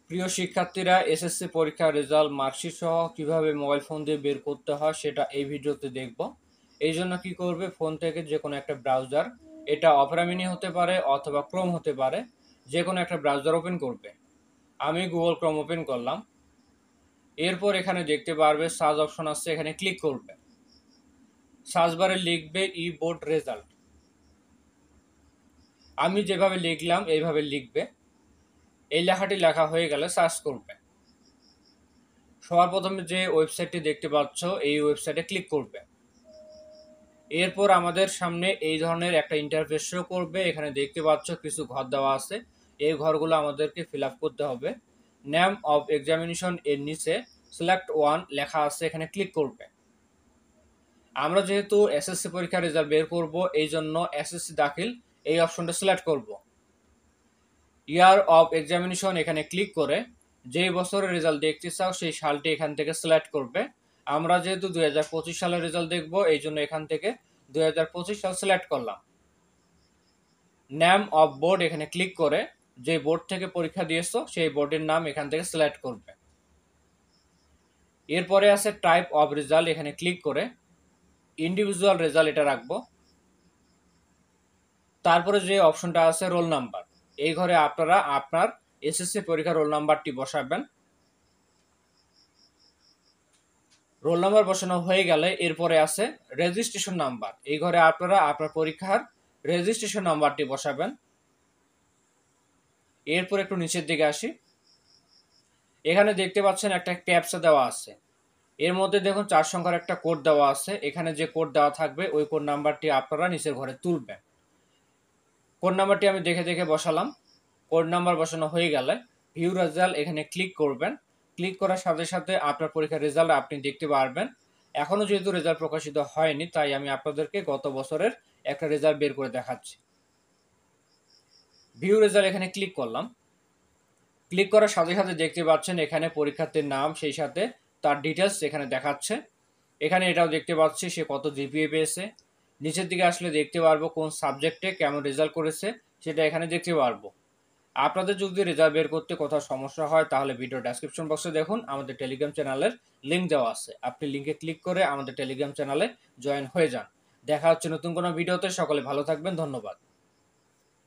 প্রিয় শিক্ষার্থীরা, এসএসসি পরীক্ষার রেজাল্ট মার্কশিট সহ কিভাবে মোবাইল ফোন দিয়ে বের করতে হয় সেটা এই ভিডিওতে দেখব। এই জন্য কি করবে, ফোন থেকে যে কোনো একটা ব্রাউজার, এটা অপেরা মিনি হতে পারে অথবা ক্রোম হতে পারে, যে কোনো একটা ব্রাউজার ওপেন করবে। আমি গুগল ক্রোম ওপেন করলাম। এরপর এখানে দেখতে পারবে সার্চ অপশন আছে, এখানে ক্লিক করবে। সার্চ বারে লিখবে ই বোর্ড রেজাল্ট। আমি যেভাবে লিখলাম এইভাবে লিখবে। এই লেখাটি লেখা হয়ে গেলে সার্চ করবে। সবার প্রথমে যে ওয়েবসাইটটি দেখতে পাচ্ছ এই ওয়েবসাইটে ক্লিক করবে। এরপর আমাদের সামনে এই ধরনের একটা ইন্টারফেস শো করবে। এখানে দেখতে পাচ্ছ কিছু ঘর দেওয়া আছে, এই ঘরগুলো আমাদেরকে ফিল আপ করতে হবে। নেম অফ এক্সামিনেশন এর নিচে সিলেক্ট ওয়ান লেখা আছে, এখানে ক্লিক করবে। আমরা যেহেতু এসএসসি পরীক্ষার রেজাল্ট বের করব, এই জন্য এসএসসি দাখিল এই অপশনটা সিলেক্ট করব। ইয়ার অফ এক্সামিনেশন এখানে ক্লিক করে যেই বছরের রেজাল্ট দেখতে চাও সেই সালটি এখান থেকে সিলেক্ট করবে। আমরা যেহেতু 2025 সালের রেজাল্ট দেখব, এই জন্য এখান থেকে 2025 সাল সিলেক্ট করলাম। নেম অফ বোর্ড এখানে ক্লিক করে যে বোর্ড থেকে পরীক্ষা দিয়েছো সেই বোর্ডের নাম এখান থেকে সিলেক্ট করবে। এরপরে আছে টাইপ অফ রেজাল্ট, এখানে ক্লিক করে ইন্ডিভিজুয়াল রেজাল্ট এটা রাখবো। তারপরে যে অপশনটা আছে রোল নাম্বার, এই ঘরে আপনারা আপনার এসএসসি পরীক্ষার রোল নাম্বারটি বসাবেন। রোল নাম্বার বসানো হয়ে গেলে এরপরে আছে রেজিস্ট্রেশন নাম্বার, এই ঘরে আপনারা আপনার পরীক্ষার রেজিস্ট্রেশন নাম্বারটি বসাবেন। এরপর একটু নিচের দিকে আসি, এখানে দেখতে পাচ্ছেন একটা ক্যাপচা দেওয়া আছে। এর মধ্যে দেখুন 4 সংখ্যার একটা কোড দেওয়া আছে, এখানে যে কোড দেওয়া থাকবে ওই কোড নাম্বারটি আপনারা নিচের ঘরে তুলবেন। কোড নাম্বারটি আমি দেখে দেখে বসালাম। কোড নাম্বার বসানো হয়ে গেলে ভিউ রেজাল্ট এখানে ক্লিক করবেন। ক্লিক করার সাথে সাথে আপনার পরীক্ষার রেজাল্ট আপনি দেখতে পারবেন। এখনও যেহেতু রেজাল্ট প্রকাশিত হয়নি, তাই আমি আপনাদেরকে গত বছরের একটা রেজাল্ট বের করে দেখাচ্ছি। ভিউ রেজাল্ট এখানে ক্লিক করলাম। ক্লিক করার সাথে সাথে দেখতে পাচ্ছেন এখানে পরীক্ষার্থীর নাম, সেই সাথে তার ডিটেলস এখানে দেখাচ্ছে। এখানে এটাও দেখতে পাচ্ছি সে কত জিপিএ পেয়েছে। নিচের দিকে আসলে দেখতে পারবো কোন সাবজেক্টে কেমন রেজাল্ট করেছে সেটা এখানে দেখতে পারবো। আপনাদের যদি রেজাল্ট বের করতে কোথাও সমস্যা হয় তাহলে ভিডিও ডেসক্রিপশন বক্সে দেখুন আমাদের টেলিগ্রাম চ্যানেলের লিঙ্ক দেওয়া আছে, আপনি লিঙ্কে ক্লিক করে আমাদের টেলিগ্রাম চ্যানেলে জয়েন হয়ে যান। দেখা হচ্ছে নতুন কোনো ভিডিওতে। সকলে ভালো থাকবেন, ধন্যবাদ।